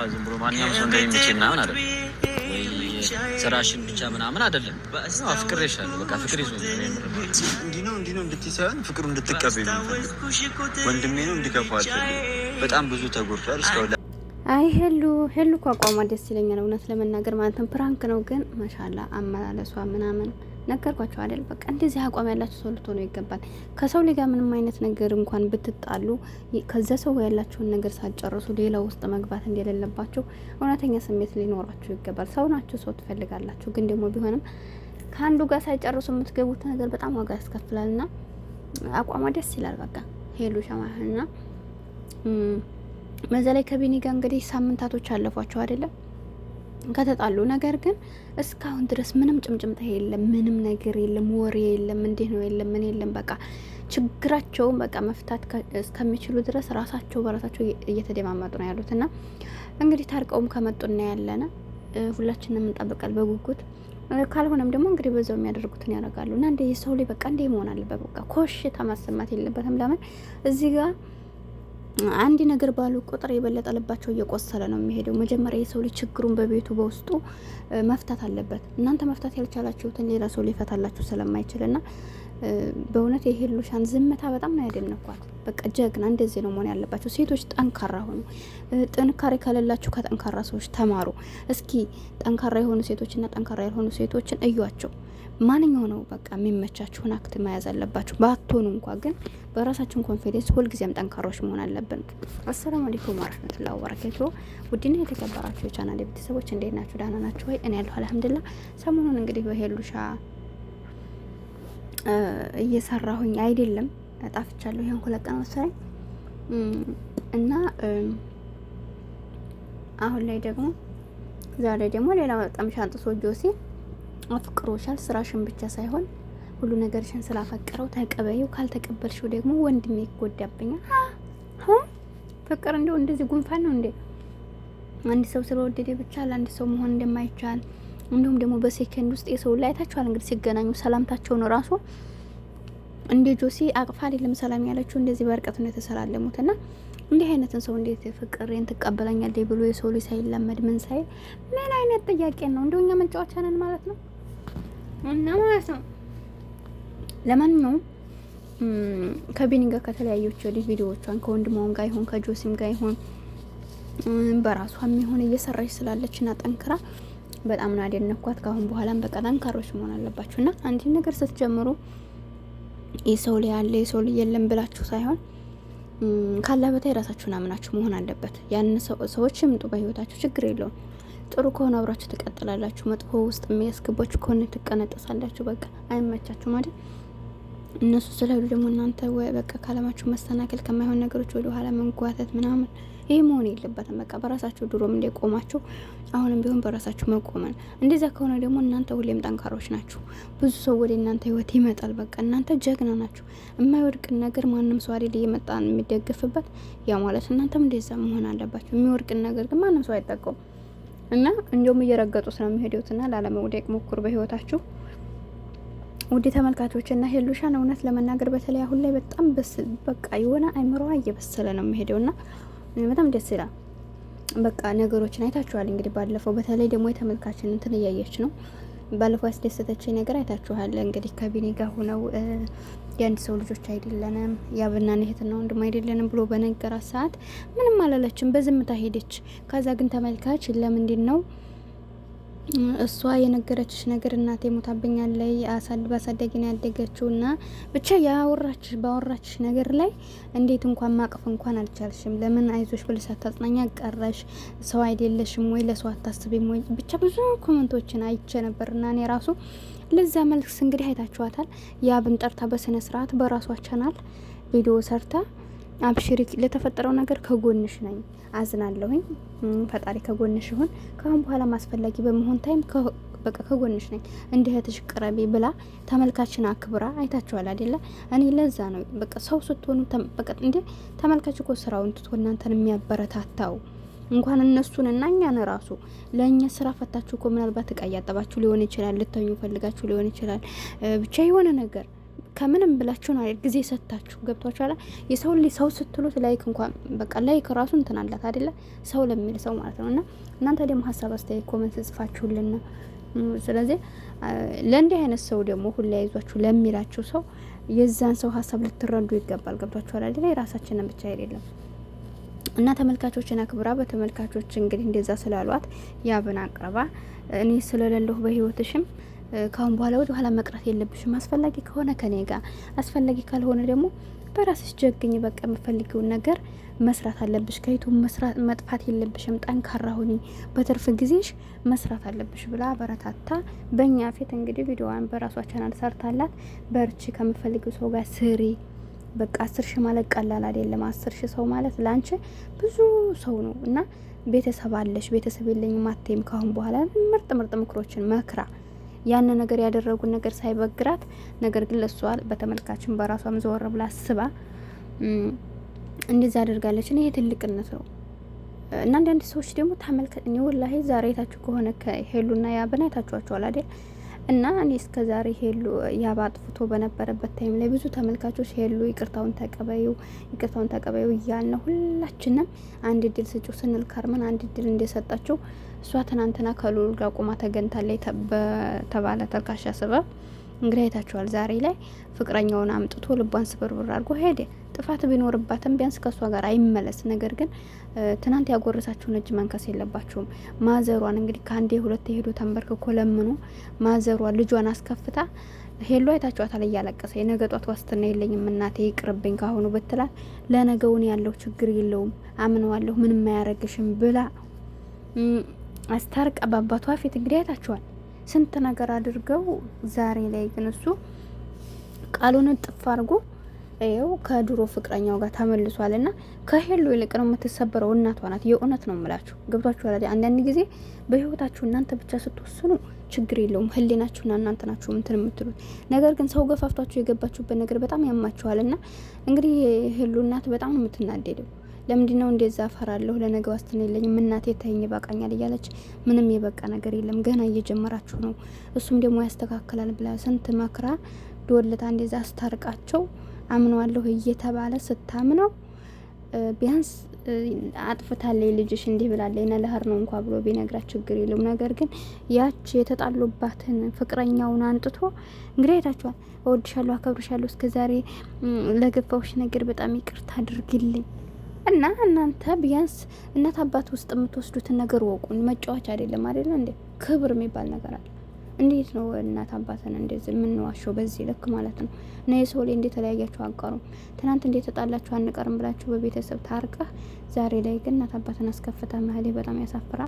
ዝም ብሎ ማንኛውም ሰው እንደሚመች ምናምን አይደለም ወይ ስራሽን ብቻ ምናምን አይደለም። አፍቅሬሻለሁ በቃ ፍቅር ይዞ እንዲህ ነው እንድትይሳን ፍቅሩ እንድትቀበል ነው። ወንድሜ ነው እንዲከፋው በጣም ብዙ ተጎድቷል እስካሁን። አይ ሄሉ እኮ አቋሟ ደስ ይለኛል እውነት ለመናገር ማለት ነው። ፕራንክ ነው ግን ማሻአላ አመላለሷ ምናምን ነገርኳቸው አይደል? በቃ እንደዚህ አቋም ያላችሁ ሰው ልትሆኑ ይገባል። ከሰው ልጅ ጋር ምንም አይነት ነገር እንኳን ብትጣሉ ከዛ ሰው ያላችሁን ነገር ሳትጨርሱ ሌላ ውስጥ መግባት እንደሌለባችሁ እውነተኛ ስሜት ሊኖራችሁ ይገባል። ሰው ናችሁ፣ ሰው ትፈልጋላችሁ። ግን ደግሞ ቢሆንም ከአንዱ ጋር ሳይጨርሱ የምትገቡት ነገር በጣም ዋጋ ያስከፍላልና አቋሟ ደስ ይላል። በቃ ሄሉ ሸማህና በዛ ላይ ከቢኒ ጋር እንግዲህ ሳምንታቶች አለፏቸው አይደለም ከተጣሉ። ነገር ግን እስካሁን ድረስ ምንም ጭምጭምታ የለም፣ ምንም ነገር የለም፣ ወሬ የለም፣ እንዴት ነው የለም፣ ምን የለም። በቃ ችግራቸውን በቃ መፍታት እስከሚችሉ ድረስ ራሳቸው በራሳቸው እየተደማመጡ ነው ያሉት። እና እንግዲህ ታርቀውም ከመጡ እና ያለነ ሁላችንም እንጠብቃል በጉጉት። ካልሆነም ደግሞ እንግዲህ በዛው የሚያደርጉትን ያደርጋሉ። እና እንደ የሰው ላይ በቃ እንደ መሆን አለበት። በቃ ኮሽታ ማሰማት የለበትም። ለምን እዚህ ጋር አንድ ነገር ባሉ ቁጥር የበለጠ ልባቸው እየቆሰለ ነው የሚሄደው። መጀመሪያ የሰው ልጅ ችግሩን በቤቱ በውስጡ መፍታት አለበት። እናንተ መፍታት ያልቻላችሁትን ሌላ ሰው ሊፈታላችሁ ስለማይችልና በእውነት የሄሉሻን ዝምታ በጣም ነው ያደነኳት። በቃ ጀግና፣ እንደዚህ ነው መሆን ያለባቸው ሴቶች። ጠንካራ ሆኑ። ጥንካሬ ከሌላችሁ ከጠንካራ ሰዎች ተማሩ። እስኪ ጠንካራ የሆኑ ሴቶችና ጠንካራ ያልሆኑ ሴቶችን እዩዋቸው። ማንኛው ነው በቃ የሚመቻችሁን አክት መያዝ አለባችሁ። ባትሆኑ እንኳ ግን በራሳችን ኮንፊደንስ ሁልጊዜም ጠንካሮች መሆን አለብን። አሰላሙ አለይኩም ወራህመቱላሂ ወበረካቱ። ውድና የተከበራችሁ የቻናል ቤተሰቦች እንዴት ናችሁ? ደህና ናችሁ ወይ? እኔ ያለሁ አልሐምዱሊላህ። ሰሞኑን እንግዲህ በሄሉሻ እየሰራሁኝ አይደለም፣ ጣፍቻለሁ። ይሄን ሁለት ቀን መሰለኝ እና አሁን ላይ ደግሞ ዛሬ ደግሞ ሌላ በጣም ሻንጥሶ ጆሲ አፍቅሮሻል። ስራሽን ብቻ ሳይሆን ሁሉ ነገርሽን ስላፈቀረው ተቀበይው፣ ካልተቀበልሽው ደግሞ ወንድሜ ይጎዳብኛል። ፍቅር እንደው እንደዚህ ጉንፋን ነው እንዴ? አንድ ሰው ስለወደደ ብቻ ለአንድ ሰው መሆን እንደማይቻል እንዲሁም ደግሞ በሴከንድ ውስጥ የሰው ላይ ታችኋል። እንግዲህ ሲገናኙ ሰላምታቸው ነው ራሱ እንደ ጆሲ አቅፋ አይደለም ሰላም ያለችው፣ እንደዚህ በርቀት ነው የተሰላለሙትና እንዲህ አይነትን ሰው እንዴት ፍቅሬን ትቀበለኛለህ ብሎ የሰው ልጅ ሳይላመድ ምን ሳይ ምን አይነት ጥያቄ ነው? እንደውኛ መጫወቻ ነን ማለት ነው እና ማለት ነው። ለማንኛውም ከቢኒ ጋር ከተለያየች ወዲህ ቪዲዮዎቿን ከወንድሟም ጋር ይሁን ከጆሲም ጋር ይሁን በራሷም ይሁን እየሰራች ስላለችና ጠንክራ በጣም ነው ያደነኳት። ካሁን በኋላም በቃ ጠንካሮች መሆን አለባችሁና አንድ ነገር ስትጀምሩ የሰው ላይ ያለ የሰው ላይ የለም ብላችሁ ሳይሆን ካላ በታይ ራሳችሁን አምናችሁ መሆን አለበት። ያን ሰዎች ይምጡ በህይወታችሁ ችግር የለውም። ጥሩ ከሆነ አብራችሁ ትቀጥላላችሁ። መጥፎ ውስጥ የሚያስገባችሁ ከሆነ ትቀነጠሳላችሁ። በቃ አይመቻችሁ ማለት እነሱ ስለሉ ደግሞ እናንተ በቃ ካለማችሁ መስተናከል ከማይሆን ነገሮች ወደ ኋላ መንጓተት ምናምን ይሄ መሆን የለበትም። በቃ በራሳችሁ ድሮም እንደቆማችሁ አሁንም ቢሆን በራሳችሁ መቆመን። እንደዛ ከሆነ ደግሞ እናንተ ሁሌም ጠንካሮች ናችሁ። ብዙ ሰው ወደ እናንተ ህይወት ይመጣል። በቃ እናንተ ጀግና ናችሁ። የማይወድቅን ነገር ማንም ሰው አይደል እየመጣ የሚደግፍበት። ያ ማለት እናንተም እንደዛ መሆን አለባችሁ። የሚወድቅን ነገር ግን ማንም ሰው አይጠቀም እና እንደውም እየረገጡት ነው የሚሄዱትና ላለመውደቅ ሞክሩ በህይወታችሁ። ውድ ተመልካቾች እና ሄሉሻን እውነት ለመናገር በተለይ አሁን ላይ በጣም በቃ የሆነ አይምሮዋ እየበሰለ ነው የሚሄደውና በጣም ደስ ይላል። በቃ ነገሮችን አይታችኋል እንግዲህ ባለፈው በተለይ ደግሞ የተመልካችን እንትን እያየች ነው። ባለፈው ያስደሰተችኝ ነገር አይታችኋል እንግዲህ ከቢኒ ጋር ሆነው የአንድ ሰው ልጆች አይደለንም ያብና እህትና ወንድም አይደለንም ብሎ በነገራት ሰዓት ምንም አላለችም፣ በዝምታ ሄደች። ከዛ ግን ተመልካች ለምንድን ነው እሷ የነገረችሽ ነገር እናቴ ሞታብኛለች ባሳደጊ ነው ያደገችውና ብቻ ባወራችሽ ነገር ላይ እንዴት እንኳን ማቀፍ እንኳን አልቻልሽም? ለምን አይዞሽ ብለሽ ሳታጽናኛ ቀረሽ? ሰው አይደለሽም ወይ? ለሰው አታስቢም ወይ? ብቻ ብዙ ኮሜንቶችን አይቼ ነበርና እኔ ራሱ ለዛ መልስ እንግዲህ አይታችኋታል። ያብን ጠርታ በስነ ስርዓት በራሷ ቻናል ቪዲዮ ሰርታ አብሽሪ ለተፈጠረው ነገር ከጎንሽ ነኝ፣ አዝናለሁኝ፣ ፈጣሪ ከጎንሽ ይሁን፣ ካሁን በኋላ ማስፈላጊ በመሆን ታይም በቃ ከጎንሽ ነኝ፣ እንደ እህትሽ ቅረቢ ብላ ተመልካችን አክብራ አይታችኋል አይደለ? እኔ ለዛ ነው በቃ ሰው ስትሆኑ በቃ እንዴ ተመልካች እኮ ስራውን ትቶ እናንተን የሚያበረታታው እንኳን እነሱን እና እኛን ራሱ ለእኛ ስራ ፈታችሁ እኮ ምናልባት እቃ እያጠባችሁ ሊሆን ይችላል፣ ልተኙ ፈልጋችሁ ሊሆን ይችላል፣ ብቻ የሆነ ነገር ከምንም ብላችሁ ነው አይደል ጊዜ ሰጣችሁ ገብቷችኋል። የሰው ልጅ ሰው ስትሉት ላይክ እንኳን በቃ ላይክ ራሱ እንትን አላት አይደለ ሰው ለሚል ሰው ማለት ነው። እና እናንተ ደግሞ ሀሳብ አስተያየት ኮሜንት ጽፋችሁልን ነው። ስለዚህ ለእንዲህ አይነት ሰው ደግሞ ሁሌ አይዟችሁ ለሚላችሁ ሰው የዛን ሰው ሀሳብ ልትረዱ ይገባል። ገብቷችኋል አይደለ የራሳችንን ብቻ አይደለም። እና ተመልካቾችን አክብራ በተመልካቾች እንግዲህ እንደዛ ስላሏት ያብን አቅርባ እኔ ስለሌለሁ በህይወትሽም ካሁን በኋላ ወደ ኋላ መቅረት የለብሽም። አስፈላጊ ከሆነ ከኔ ጋር፣ አስፈላጊ ካልሆነ ደግሞ በራስሽ ጀግኝ። በቃ የምፈልጊውን ነገር መስራት አለብሽ። ከዩቱብ መጥፋት የለብሽም። ጠንካራ ሁኒ፣ በትርፍ ጊዜሽ መስራት አለብሽ ብላ በረታታ በእኛ ፊት እንግዲህ ቪዲዮዋን በራሷ ቻናል ሰርታላት በርቺ፣ ከምፈልጊው ሰው ጋር ስሪ። በቃ 10 ሺህ ማለት ቀላል አይደለም። 10 ሺህ ሰው ማለት ላንቺ ብዙ ሰው ነው። እና ቤተሰብ አለሽ፣ ቤተሰብ የለኝም አትይም። ካሁን በኋላ ምርጥ ምክሮችን መክራ ያን ነገር ያደረጉን ነገር ሳይበግራት፣ ነገር ግን ለሷ በተመልካችን በራሷም ዘወር ብላ አስባ እንደዛ አድርጋለች። እኔ ትልቅነት ነው። እና አንዳንድ ሰዎች ደግሞ ተመልከት ነው ወላሂ ዛሬ የታችሁ ከሆነ ከሄሉና ያብን አይታችኋቸዋል አይደል? እና እኔ እስከ ዛሬ ሄሉ ያብ አጥፍቶ በነበረበት ታይም ላይ ብዙ ተመልካቾች ሄሉ ይቅርታውን ተቀበዩ እያልን ሁላችንም አንድ እድል ስጩ ስንል ካርመን አንድ እድል እንደሰጣቸው እሷ ትናንትና ከሉል ጋር ቆማ ተገንታለች በተባለ ተልካሻ ሰበብ እንግዲህ አይታችኋል። ዛሬ ላይ ፍቅረኛውን አምጥቶ ልቧን ስብርብር አድርጎ ሄደ። ጥፋት ቢኖርባትም ቢያንስ ከሷ ጋር አይመለስ። ነገር ግን ትናንት ያጎረሳችሁን እጅ መንከስ የለባችሁም። ማዘሯን እንግዲህ ከአንዴ ሁለት ሄዶ ተንበርክኮ ለምኖ ማዘሯን ልጇን አስከፍታ ሄሎ አይታችኋታል እያለቀሰ የነገ ጧት ዋስትና የለኝም እናቴ ይቅርብኝ ካሁኑ ብትላት ለነገውን ያለው ችግር የለውም አምነዋለሁ ምንም አያረግሽም ብላ አስታርቃ በአባቷ ፊት እንግዲህ አይታችኋል። ስንት ነገር አድርገው ዛሬ ላይ ግን እሱ ቃሉን ጥፍ አድርጎ ይኸው ከድሮ ፍቅረኛው ጋር ተመልሷልና ከሄሉ ይልቅ ነው የምትሰበረው እናቷ ናት። የእውነት ነው የምላችሁ ገብቷችሁ አይደል? አንዳንድ ጊዜ በህይወታችሁ እናንተ ብቻ ስትወስኑ ችግር የለውም ህሊናችሁና እናንተ ናችሁ እንትን የምትሉት። ነገር ግን ሰው ገፋፍቷችሁ የገባችሁበት ነገር በጣም ያማችኋልና እንግዲህ ሄሉ እናት በጣም ነው የምትናደደው። ለምንድነው እንደዛ ፈራለሁ ለነገ ዋስትና የለኝም እናቴ ተይኝ ባቃኛል እያለች ምንም የበቃ ነገር የለም ገና እየጀመራችሁ ነው። እሱም ደግሞ ያስተካክላል ብላ ስንት መክራ ዶልታ እንደዛ አስታርቃቸው አምነዋለሁ እየተባለ ስታምነው ቢያንስ አጥፍታለች ልጅሽ እንዲህ ብላለች እና ለህር ነው እንኳን ብሎ ቢነግራት ችግር የለውም። ነገር ግን ያች የተጣሉባትን ፍቅረኛውን አንጥቶ እንግዲህ አይታችኋል። እወድሻለሁ፣ አከብርሻለሁ እስከዛሬ ለገፋውሽ ነገር በጣም ይቅርታ አድርግልኝ እና እናንተ ቢያንስ እናት አባት ውስጥ የምትወስዱትን ነገር ወቁን። መጫወቻ አይደለም አይደለ እንዴ? ክብር የሚባል ነገር አለ። እንዴት ነው እናት አባትን እንደዚህ የምንዋሸው በዚህ ልክ ማለት ነው? እና የሰው ላይ እንዴት ተለያያችሁ አቀሩ? ትናንት እንዴት ተጣላችሁ አንቀርም ብላችሁ በቤተሰብ ታርቀህ ዛሬ ላይ ግን እናት አባትን አስከፍታ መሄድ በጣም ያሳፍራል።